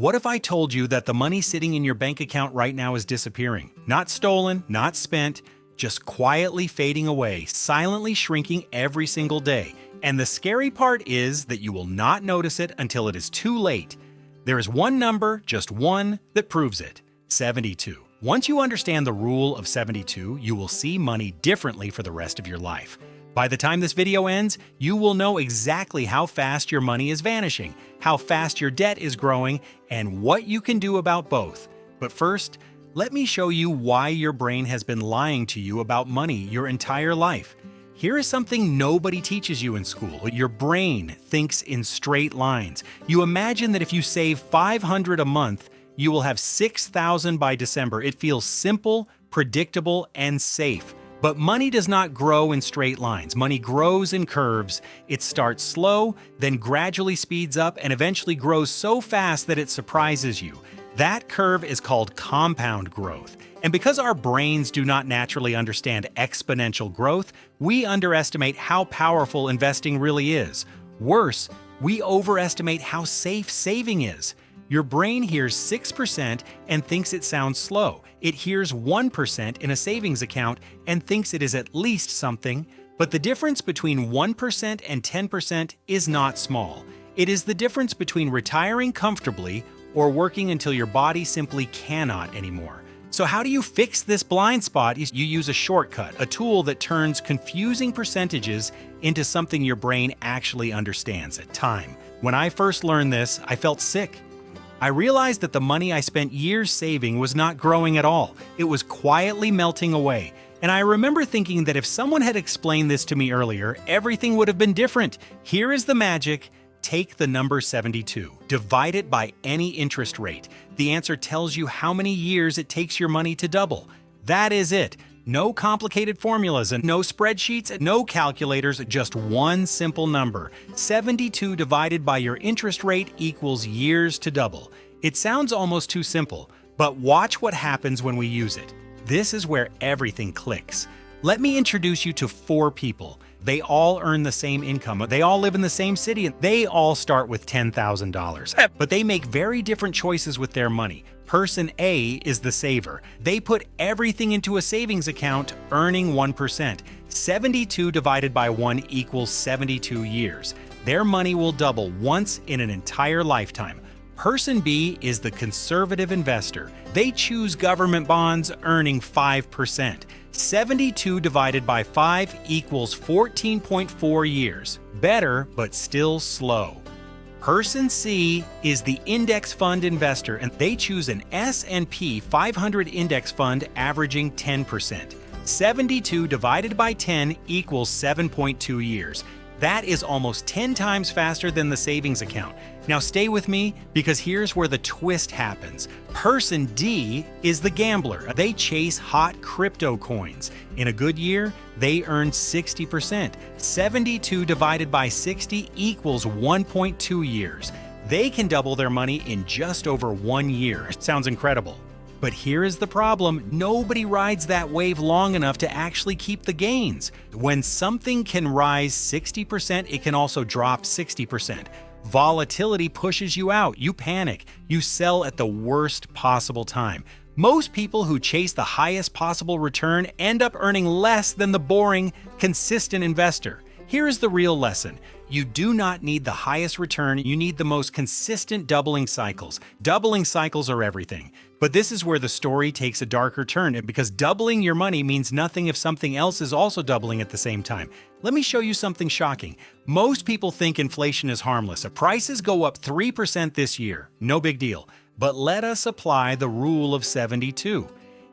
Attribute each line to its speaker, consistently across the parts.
Speaker 1: What if I told you that the money sitting in your bank account right now is disappearing? Not stolen, not spent, just quietly fading away, silently shrinking every single day. And the scary part is that you will not notice it until it is too late. There is one number, just one, that proves it: 72. Once you understand the rule of 72, you will see money differently for the rest of your life. By the time this video ends, you will know exactly how fast your money is vanishing, how fast your debt is growing, and what you can do about both. But first, let me show you why your brain has been lying to you about money your entire life. Here is something nobody teaches you in school. Your brain thinks in straight lines. You imagine that if you save $500 a month, you will have $6,000 by December. It feels simple, predictable, and safe. But money does not grow in straight lines. Money grows in curves. It starts slow, then gradually speeds up, and eventually grows so fast that it surprises you. That curve is called compound growth. And because our brains do not naturally understand exponential growth, we underestimate how powerful investing really is. Worse, we overestimate how safe saving is. Your brain hears 6% and thinks it sounds slow. It hears 1% in a savings account and thinks it is at least something. But the difference between 1% and 10% is not small. It is the difference between retiring comfortably or working until your body simply cannot anymore. So how do you fix this blind spot? You use a shortcut, a tool that turns confusing percentages into something your brain actually understands: time. When I first learned this, I felt sick. I realized that the money I spent years saving was not growing at all. It was quietly melting away. And I remember thinking that if someone had explained this to me earlier, everything would have been different. Here is the magic. Take the number 72. Divide it by any interest rate. The answer tells you how many years it takes your money to double. That is it. No complicated formulas and no spreadsheets, no calculators, just one simple number. 72 divided by your interest rate equals years to double. It sounds almost too simple, but watch what happens when we use it. This is where everything clicks. Let me introduce you to 4 people. They all earn the same income. They all live in the same city, and they all start with $10,000. But they make very different choices with their money. Person A is the saver. They put everything into a savings account, earning 1%. 72 divided by 1 equals 72 years. Their money will double once in an entire lifetime. Person B is the conservative investor. They choose government bonds, earning 5%. 72 divided by 5 equals 14.4 years. Better, but still slow. Person C is the index fund investor, and they choose an S&P 500 index fund averaging 10%. 72 divided by 10 equals 7.2 years. That is almost 10 times faster than the savings account. Now stay with me, because here's where the twist happens. Person D is the gambler. They chase hot crypto coins. In a good year, they earn 60%. 72 divided by 60 equals 1.2 years. They can double their money in just over 1 year. Sounds incredible. But here is the problem: nobody rides that wave long enough to actually keep the gains. When something can rise 60%, it can also drop 60%. Volatility pushes you out. You panic. You sell at the worst possible time. Most people who chase the highest possible return end up earning less than the boring, consistent investor. Here is the real lesson. You do not need the highest return, you need the most consistent doubling cycles. Doubling cycles are everything. But this is where the story takes a darker turn, because doubling your money means nothing if something else is also doubling at the same time. Let me show you something shocking. Most people think inflation is harmless. Prices go up 3% this year. No big deal. But let us apply the rule of 72.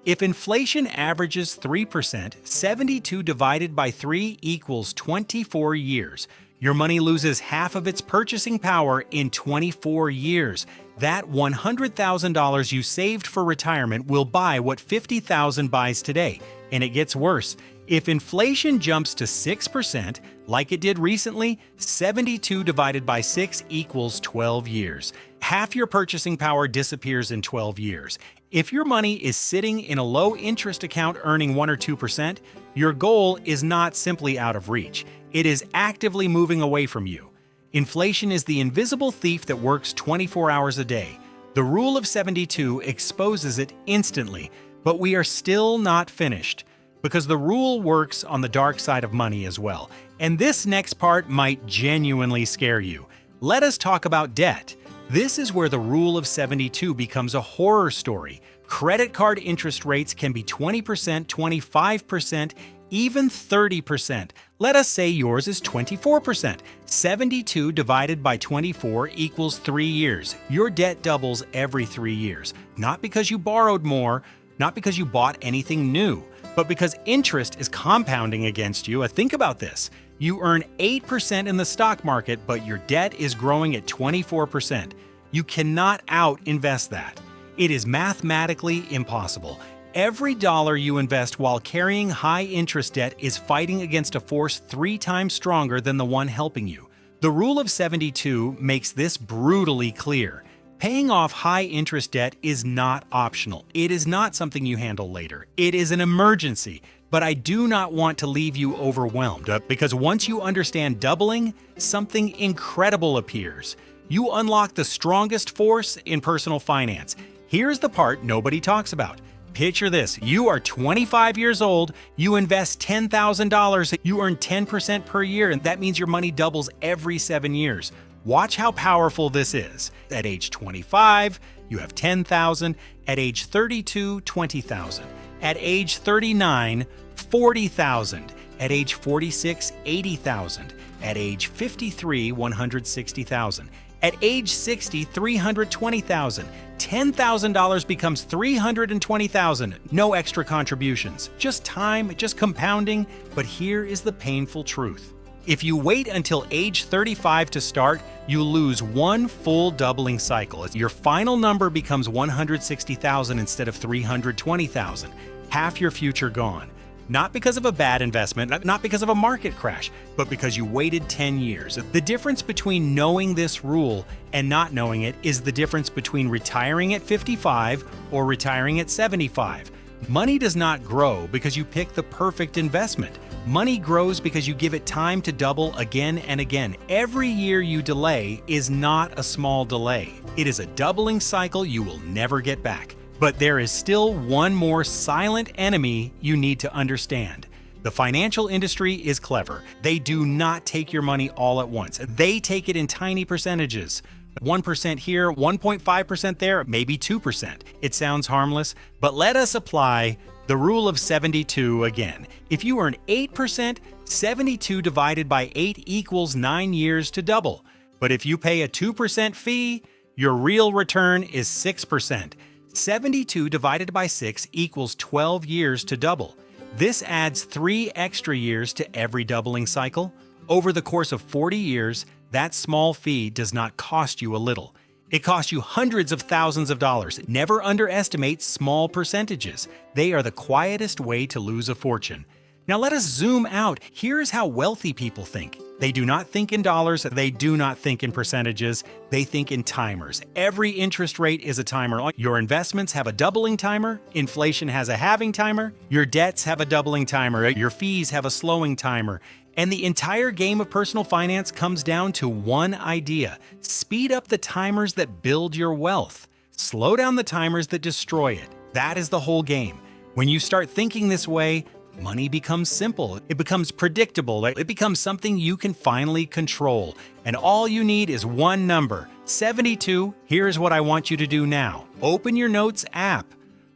Speaker 1: If inflation averages 3%, 72 divided by 3 equals 24 years. Your money loses half of its purchasing power in 24 years. That $100,000 you saved for retirement will buy what $50,000 buys today. And it gets worse. If inflation jumps to 6%, like it did recently, 72 divided by 6 equals 12 years. Half your purchasing power disappears in 12 years. If your money is sitting in a low-interest account earning 1 or 2%, your goal is not simply out of reach. It is actively moving away from you. Inflation is the invisible thief that works 24 hours a day. The rule of 72 exposes it instantly, but we are still not finished, because the rule works on the dark side of money as well. And this next part might genuinely scare you. Let us talk about debt. This is where the rule of 72 becomes a horror story. Credit card interest rates can be 20%, 25%, even 30%. Let us say yours is 24%. 72 divided by 24 equals 3 years. Your debt doubles every 3 years. Not because you borrowed more, not because you bought anything new, but because interest is compounding against you. Think about this. You earn 8% in the stock market, but your debt is growing at 24%. You cannot out-invest that. It is mathematically impossible. Every dollar you invest while carrying high interest debt is fighting against a force 3 times stronger than the one helping you. The rule of 72 makes this brutally clear. Paying off high interest debt is not optional. It is not something you handle later. It is an emergency. But I do not want to leave you overwhelmed, because once you understand doubling, something incredible appears. You unlock the strongest force in personal finance. Here's the part nobody talks about. Picture this. You are 25 years old, you invest $10,000, you earn 10% per year, and that means your money doubles every 7 years. Watch how powerful this is. At age 25, you have $10,000. At age 32, $20,000. At age 39, $40,000. At age 46, $80,000. At age 53, $160,000. At age 60, $320,000. $10,000 becomes $320,000. No extra contributions. Just time, just compounding. But here is the painful truth. If you wait until age 35 to start, you lose one full doubling cycle. Your final number becomes $160,000 instead of $320,000. Half your future gone. Not because of a bad investment, not because of a market crash, but because you waited 10 years. The difference between knowing this rule and not knowing it is the difference between retiring at 55 or retiring at 75. Money does not grow because you pick the perfect investment. Money grows because you give it time to double again and again. Every year you delay is not a small delay. It is a doubling cycle you will never get back. But there is still one more silent enemy you need to understand. The financial industry is clever. They do not take your money all at once. They take it in tiny percentages. 1% here, 1.5% there, maybe 2%. It sounds harmless, but let us apply the rule of 72 again. If you earn 8%, 72 divided by 8 equals 9 years to double. But if you pay a 2% fee, your real return is 6%. 72 divided by 6 equals 12 years to double. This adds 3 extra years to every doubling cycle. Over the course of 40 years, that small fee does not cost you a little. It costs you hundreds of thousands of dollars. Never underestimate small percentages. They are the quietest way to lose a fortune. Now let us zoom out. Here's how wealthy people think. They do not think in dollars. They do not think in percentages. They think in timers. Every interest rate is a timer. Your investments have a doubling timer. Inflation has a halving timer. Your debts have a doubling timer. Your fees have a slowing timer. And the entire game of personal finance comes down to one idea. Speed up the timers that build your wealth. Slow down the timers that destroy it. That is the whole game. When you start thinking this way, money becomes simple. It becomes predictable. It becomes something you can finally control. And all you need is one number, 72. Here's what I want you to do now. Open your Notes app.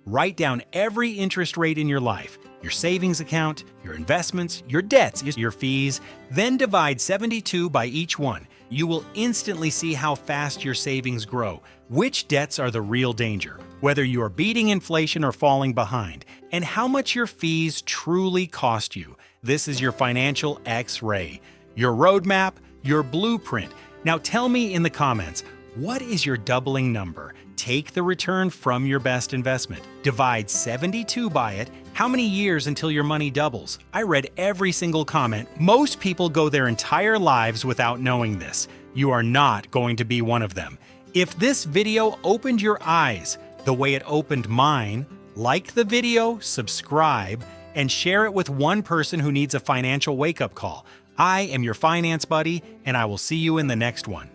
Speaker 1: Write down every interest rate in your life. Your savings account, your investments, your debts, your fees, then divide 72 by each one. You will instantly see how fast your savings grow, which debts are the real danger, whether you are beating inflation or falling behind, and how much your fees truly cost you. This is your financial X-ray, your roadmap, your blueprint. Now tell me in the comments, what is your doubling number? Take the return from your best investment. Divide 72 by it. How many years until your money doubles? I read every single comment. Most people go their entire lives without knowing this. You are not going to be one of them. If this video opened your eyes the way it opened mine, like the video, subscribe, and share it with one person who needs a financial wake-up call. I am your finance buddy, and I will see you in the next one.